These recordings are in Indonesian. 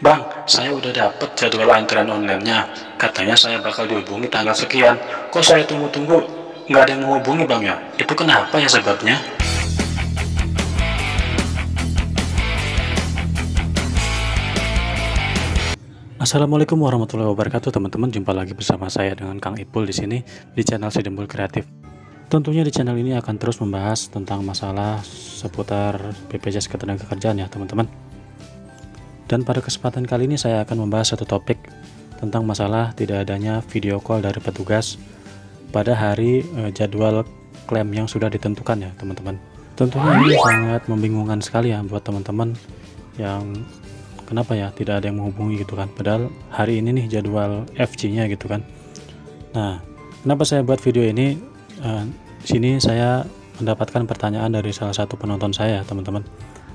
Bang, saya udah dapet jadwal antrean online-nya. Katanya saya bakal dihubungi tanggal sekian. Kok saya tunggu-tunggu nggak ada yang menghubungi bang ya? Itu kenapa ya sebabnya? Assalamualaikum warahmatullahi wabarakatuh teman-teman. Jumpa lagi bersama saya dengan Kang Ipul di sini di channel Sidembul Kreatif. Tentunya di channel ini akan terus membahas tentang masalah seputar BPJS Ketenagakerjaan ya teman-teman. Dan pada kesempatan kali ini saya akan membahas satu topik tentang masalah tidak adanya video call dari petugas pada hari jadwal klaim yang sudah ditentukan ya teman-teman. Tentunya ini sangat membingungkan sekali ya buat teman-teman yang kenapa ya tidak ada yang menghubungi gitu kan, padahal hari ini nih jadwal FC-nya gitu kan. Nah, kenapa saya buat video ini? Sini saya mendapatkan pertanyaan dari salah satu penonton saya teman-teman.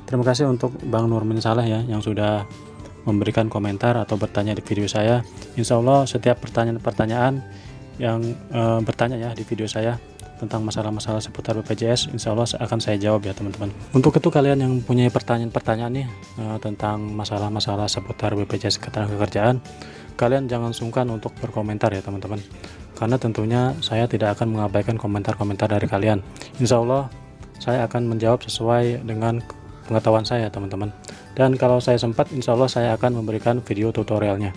Terima kasih untuk Bang Nurmin Saleh ya yang sudah memberikan komentar atau bertanya di video saya. Insya Allah setiap pertanyaan-pertanyaan yang bertanya ya di video saya tentang masalah-masalah seputar BPJS, insya Allah akan saya jawab ya teman-teman. Untuk itu kalian yang punya pertanyaan-pertanyaan nih tentang masalah-masalah seputar BPJS Ketenagakerjaan, kalian jangan sungkan untuk berkomentar ya teman-teman, karena tentunya saya tidak akan mengabaikan komentar-komentar dari kalian. Insya Allah saya akan menjawab sesuai dengan pengetahuan saya teman-teman, dan kalau saya sempat insya Allah saya akan memberikan video tutorialnya.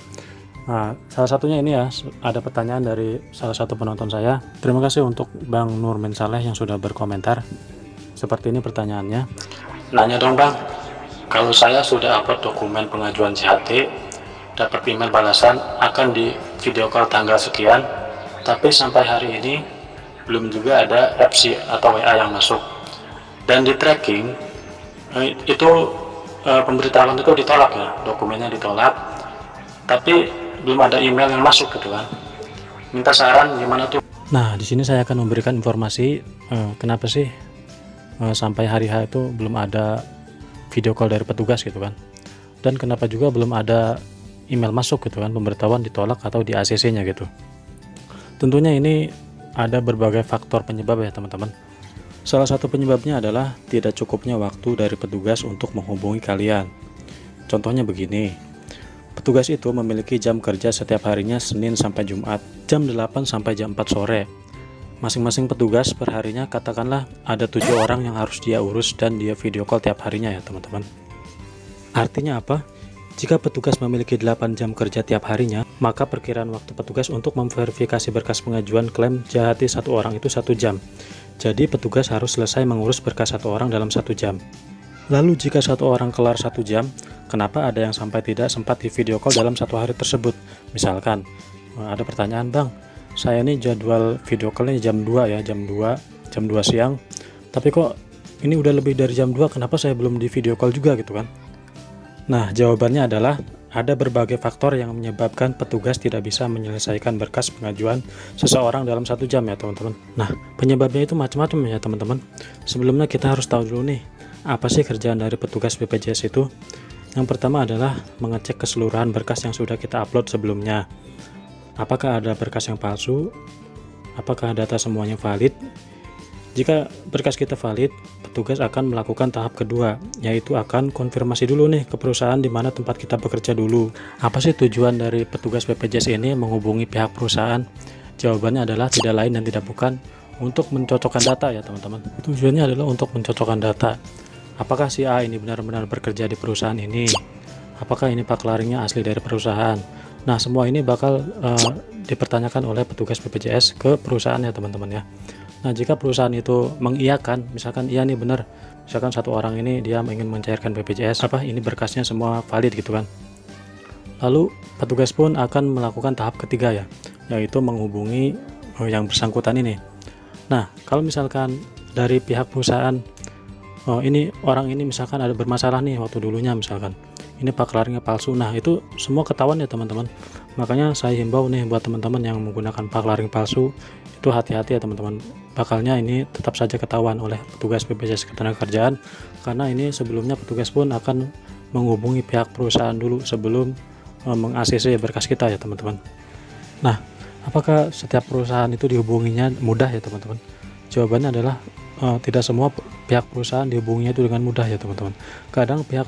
Nah, salah satunya ini ya, ada pertanyaan dari salah satu penonton saya. Terima kasih untuk Bang Nurmin Saleh yang sudah berkomentar. Seperti ini pertanyaannya. Nanya dong bang, kalau saya sudah upload dokumen pengajuan CHT, dapat email balasan akan di video call tanggal sekian, tapi sampai hari ini belum juga ada FC atau WA yang masuk. Dan di tracking, itu pemberitahuan itu ditolak ya, dokumennya ditolak, tapi belum ada email yang masuk gitu kan. Minta saran gimana tuh? Nah, di sini saya akan memberikan informasi kenapa sih sampai hari H itu belum ada video call dari petugas gitu kan. Dan kenapa juga belum ada email masuk gitu kan, pemberitahuan ditolak atau di ACC-nya gitu. Tentunya ini ada berbagai faktor penyebab ya teman-teman. Salah satu penyebabnya adalah tidak cukupnya waktu dari petugas untuk menghubungi kalian. Contohnya begini. Petugas itu memiliki jam kerja setiap harinya Senin sampai Jumat, jam 8 sampai jam 4 sore. Masing-masing petugas perharinya katakanlah ada 7 orang yang harus dia urus dan dia video call tiap harinya ya teman-teman. Artinya apa? Jika petugas memiliki 8 jam kerja tiap harinya, maka perkiraan waktu petugas untuk memverifikasi berkas pengajuan klaim JHT satu orang itu 1 jam. Jadi petugas harus selesai mengurus berkas satu orang dalam 1 jam. Lalu jika satu orang kelar 1 jam, kenapa ada yang sampai tidak sempat di video call dalam 1 hari tersebut? Misalkan ada pertanyaan, bang, saya ini jadwal video callnya jam 2 ya, jam 2 siang, tapi kok ini udah lebih dari jam 2, kenapa saya belum di video call juga gitu kan? Nah, jawabannya adalah ada berbagai faktor yang menyebabkan petugas tidak bisa menyelesaikan berkas pengajuan seseorang dalam 1 jam ya teman-teman. Nah, penyebabnya itu macam-macam ya teman-teman. Sebelumnya kita harus tahu dulu nih, apa sih kerjaan dari petugas BPJS itu? Yang pertama adalah mengecek keseluruhan berkas yang sudah kita upload sebelumnya. Apakah ada berkas yang palsu? Apakah data semuanya valid? Jika berkas kita valid, petugas akan melakukan tahap kedua, yaitu akan konfirmasi dulu nih ke perusahaan di mana tempat kita bekerja dulu. Apa sih tujuan dari petugas BPJS ini menghubungi pihak perusahaan? Jawabannya adalah tidak lain dan tidak bukan untuk mencocokkan data ya teman-teman. Tujuannya adalah untuk mencocokkan data. Apakah si A ini benar-benar bekerja di perusahaan ini? Apakah ini paklaringnya asli dari perusahaan? Nah, semua ini bakal dipertanyakan oleh petugas BPJS ke perusahaan ya teman-teman ya. Nah, jika perusahaan itu mengiyakan, misalkan iya nih benar, misalkan satu orang ini dia ingin mencairkan BPJS, ini berkasnya semua valid gitu kan. Lalu petugas pun akan melakukan tahap ketiga ya, yaitu menghubungi yang bersangkutan ini. Nah, kalau misalkan dari pihak perusahaan, ini orang ini misalkan ada bermasalah nih waktu dulunya, misalkan ini paklaringnya palsu, nah itu semua ketahuan ya teman-teman. Makanya saya himbau nih buat teman-teman yang menggunakan paklaring palsu, itu hati-hati ya teman-teman, bakalnya ini tetap saja ketahuan oleh petugas BPJS Ketenagakerjaan, karena ini sebelumnya petugas pun akan menghubungi pihak perusahaan dulu sebelum meng-ACC berkas kita ya teman-teman. Nah, apakah setiap perusahaan itu dihubunginya mudah ya teman-teman? Jawabannya adalah tidak semua pihak perusahaan dihubunginya itu dengan mudah ya teman-teman. Kadang pihak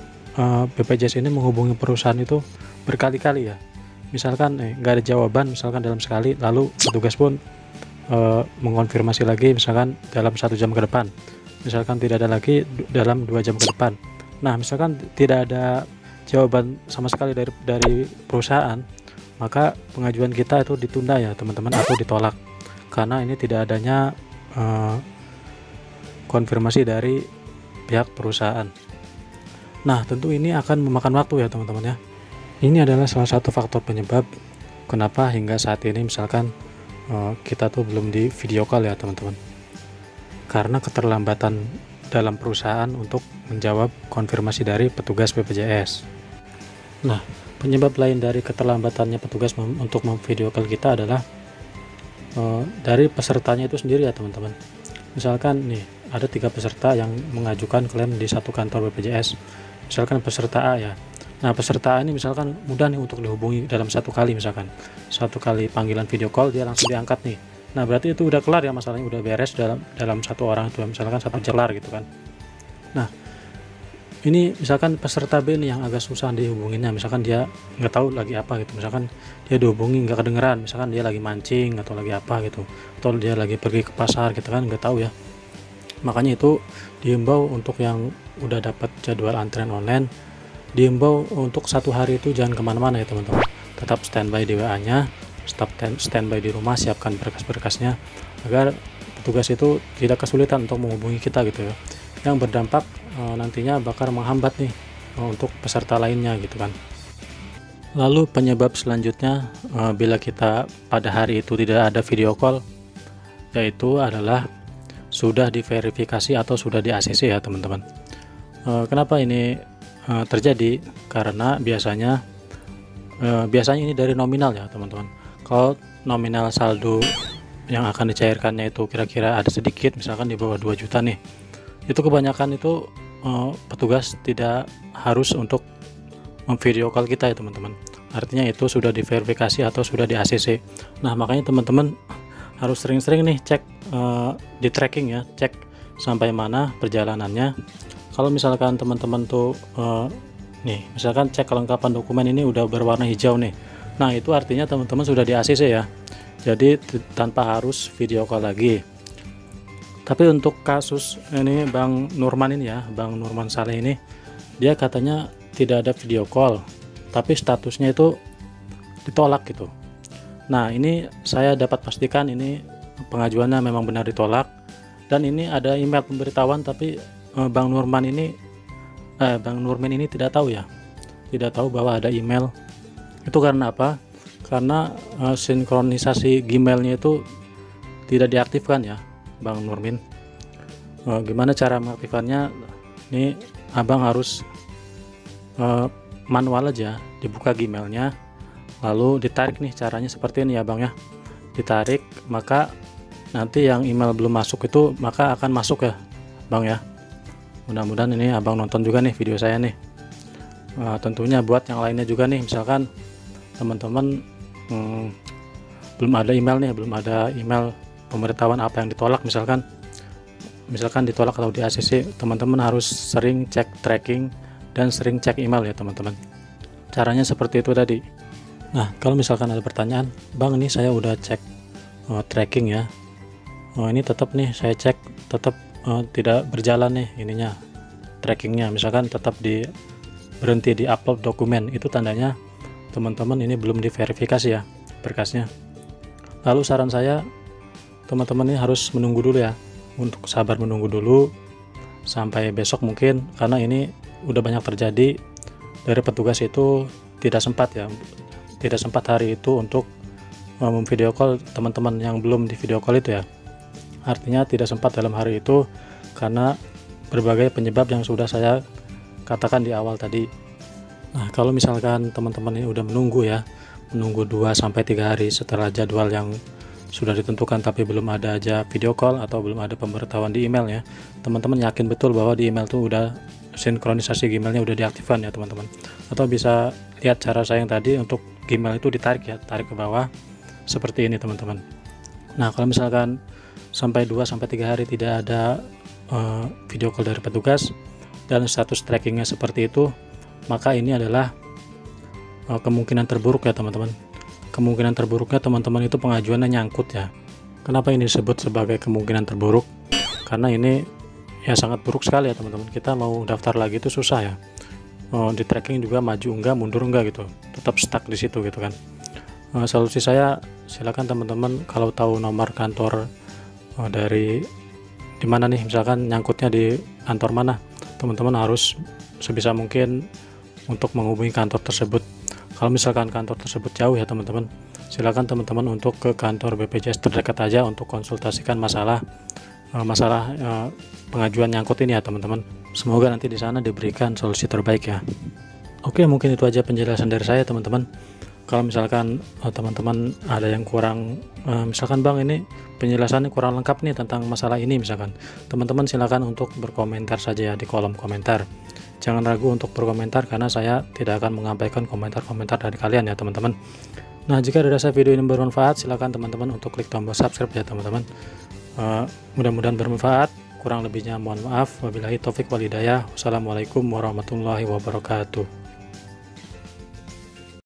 BPJS ini menghubungi perusahaan itu berkali-kali ya. Misalkan nggak ada jawaban misalkan dalam sekali, lalu petugas pun mengonfirmasi lagi misalkan dalam 1 jam ke depan, misalkan tidak ada lagi dalam 2 jam ke depan. Nah misalkan tidak ada jawaban sama sekali dari perusahaan, maka pengajuan kita itu ditunda ya teman-teman, atau ditolak karena ini tidak adanya konfirmasi dari pihak perusahaan. Nah tentu ini akan memakan waktu ya teman-teman ya. Ini adalah salah satu faktor penyebab kenapa hingga saat ini misalkan kita tuh belum di video call ya teman-teman, karena keterlambatan dalam perusahaan untuk menjawab konfirmasi dari petugas BPJS. Nah penyebab lain dari keterlambatannya petugas untuk memvideo call kita adalah dari pesertanya itu sendiri ya teman-teman. Misalkan nih ada 3 peserta yang mengajukan klaim di satu kantor BPJS, misalkan peserta A ya. Nah peserta A ini misalkan mudah nih untuk dihubungi dalam 1 kali, misalkan 1 kali panggilan video call dia langsung diangkat nih. Nah berarti itu udah kelar ya masalahnya, udah beres dalam 1 orang itu, misalkan 1 kelar gitu kan. Nah ini misalkan peserta B nih yang agak susah dihubunginnya, misalkan dia nggak tahu lagi apa gitu, misalkan dia dihubungi nggak kedengeran, misalkan dia lagi mancing atau lagi apa gitu, atau dia lagi pergi ke pasar gitu kan, nggak tahu ya. Makanya itu diimbau untuk yang udah dapat jadwal antrean online, diimbau untuk 1 hari itu jangan kemana-mana ya teman-teman, tetap standby di WA nya, standby di rumah, siapkan berkas-berkasnya agar petugas itu tidak kesulitan untuk menghubungi kita gitu ya, yang berdampak nantinya bakal menghambat nih untuk peserta lainnya gitu kan. Lalu penyebab selanjutnya bila kita pada hari itu tidak ada video call, yaitu adalah sudah diverifikasi atau sudah di ACC ya teman-teman. Kenapa ini terjadi? Karena biasanya ini dari nominal ya teman-teman. Kalau nominal saldo yang akan dicairkannya itu kira-kira ada sedikit, misalkan di bawah 2 juta nih, itu kebanyakan itu petugas tidak harus untuk memvideo call kita ya teman-teman. Artinya itu sudah diverifikasi atau sudah di ACC. Nah makanya teman-teman harus sering-sering nih cek di tracking ya, cek sampai mana perjalanannya. Kalau misalkan teman-teman tuh nih misalkan cek kelengkapan dokumen ini udah berwarna hijau nih, nah itu artinya teman-teman sudah di ACC ya, jadi tanpa harus video call lagi. Tapi untuk kasus ini Bang Nurman ini ya, Bang Nurman Saleh ini, dia katanya tidak ada video call tapi statusnya itu ditolak gitu. Nah ini saya dapat pastikan ini pengajuannya memang benar ditolak, dan ini ada email pemberitahuan, tapi Bang Nurman ini tidak tahu ya, tidak tahu bahwa ada email. Itu karena apa? Karena sinkronisasi Gmailnya itu tidak diaktifkan ya Bang Nurmin. Gimana cara mengaktifkannya? Ini abang harus manual aja, dibuka Gmailnya, lalu ditarik nih, caranya seperti ini ya bang ya, ditarik, maka nanti yang email belum masuk itu maka akan masuk ya bang ya. Mudah-mudahan ini abang nonton juga nih video saya nih. Tentunya buat yang lainnya juga nih, misalkan teman-teman belum ada email nih, belum ada email pemberitahuan apa yang ditolak, misalkan ditolak atau di ACC, teman-teman harus sering cek tracking dan sering cek email ya teman-teman. Caranya seperti itu tadi. Nah kalau misalkan ada pertanyaan, bang ini saya udah cek tracking ya, ini tetap nih saya cek tetap tidak berjalan nih ininya, trackingnya, misalkan tetap berhenti di upload dokumen, itu tandanya teman-teman ini belum diverifikasi ya berkasnya. Lalu saran saya, teman-teman ini harus menunggu dulu ya, untuk sabar menunggu dulu sampai besok mungkin, karena ini udah banyak terjadi dari petugas itu tidak sempat hari itu untuk memvideo call teman-teman yang belum di video call itu ya. Artinya tidak sempat dalam hari itu karena berbagai penyebab yang sudah saya katakan di awal tadi. Nah kalau misalkan teman-teman ini udah menunggu 2-3 hari setelah jadwal yang sudah ditentukan tapi belum ada aja video call atau belum ada pemberitahuan di email ya, teman-teman yakin betul bahwa di email tuh udah sinkronisasi Gmailnya udah diaktifkan ya teman-teman. Atau bisa lihat cara saya yang tadi, untuk Gmail itu ditarik ya, tarik ke bawah seperti ini teman-teman. Nah kalau misalkan sampai 2-3 hari tidak ada video call dari petugas dan status trackingnya seperti itu, maka ini adalah kemungkinan terburuk ya teman-teman. Kemungkinan terburuknya teman-teman itu pengajuannya nyangkut ya. Kenapa ini disebut sebagai kemungkinan terburuk? Karena ini ya sangat buruk sekali ya teman-teman. Kita mau daftar lagi itu susah ya. Di tracking juga maju enggak, mundur enggak gitu, tetap stuck di situ gitu kan. Solusi saya, silakan teman-teman kalau tahu nomor kantor dari di mana nih, misalkan nyangkutnya di kantor mana, teman-teman harus sebisa mungkin untuk menghubungi kantor tersebut. Kalau misalkan kantor tersebut jauh ya teman-teman, silakan teman-teman untuk ke kantor BPJS terdekat aja untuk konsultasikan masalah pengajuan nyangkut ini ya teman-teman. Semoga nanti di sana diberikan solusi terbaik ya. Oke, mungkin itu aja penjelasan dari saya teman-teman. Kalau misalkan teman-teman ada yang kurang, misalkan bang ini penjelasannya kurang lengkap nih tentang masalah ini, misalkan teman-teman silakan untuk berkomentar saja ya di kolom komentar. Jangan ragu untuk berkomentar karena saya tidak akan mengampaikan komentar-komentar dari kalian ya teman-teman. Nah, jika dirasa video ini bermanfaat, silakan teman-teman untuk klik tombol subscribe ya teman-teman. Mudah-mudahan bermanfaat. Kurang lebihnya mohon maaf. Wabillahi taufik wal hidayah. Wassalamualaikum warahmatullahi wabarakatuh.